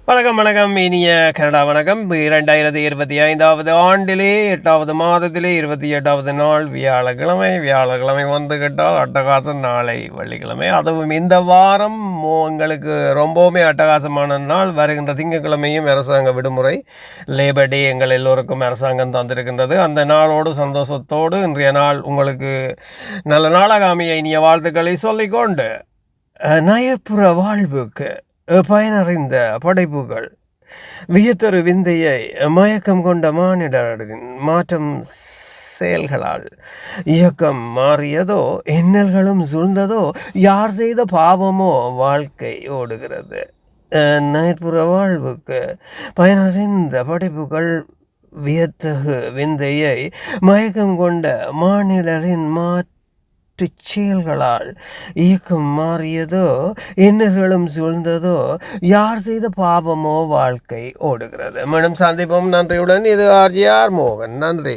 வணக்கம் வணக்கம் இனிய கனடா வணக்கம். 2025 ஆண்டிலே 8வது மாதத்திலே 28வது நாள் வியாழக்கிழமை வந்துகிட்டால் அட்டகாசம். நாளை வெள்ளிக்கிழமை, அதுவும் இந்த வாரம் எங்களுக்கு ரொம்பவுமே அட்டகாசமான நாள். வருகின்ற திங்கட்கிழமையும் அரசாங்க விடுமுறை, லேபர் டே எங்கள் எல்லோருக்கும் அரசாங்கம் தந்திருக்கின்றது. அந்த நாளோடு சந்தோஷத்தோடு இன்றைய நாள் உங்களுக்கு நல்ல நாளாக அமைய இனிய வாழ்த்துக்களை சொல்லிக்கொண்டு, நயப்புற வாழ்வுக்கு பயனறிந்த படைப்புகள், வியத்தொரு விந்தையை மயக்கம் கொண்ட மானிடரின் மாற்றம் செயல்களால் இயக்கம் மாறியதோ, இன்னல்களும் சூழ்ந்ததோ, யார் செய்த பாவமோ வாழ்க்கை ஓடுகிறது. நயப்புற வாழ்வுக்கு பயனறிந்த படைப்புகள், வியத்தகு விந்தையை மயக்கம் கொண்ட மானிடரின் செயல்களால் இயக்கம் மாறியதோ, இன்னல்களும் சூழ்ந்ததோ, யார் செய்த பாவமோ வாழ்க்கை ஓடுகிறது. மீண்டும் சந்திப்போம். நன்றியுடன். இது ஆர்ஜிஆர் மோகன். நன்றி.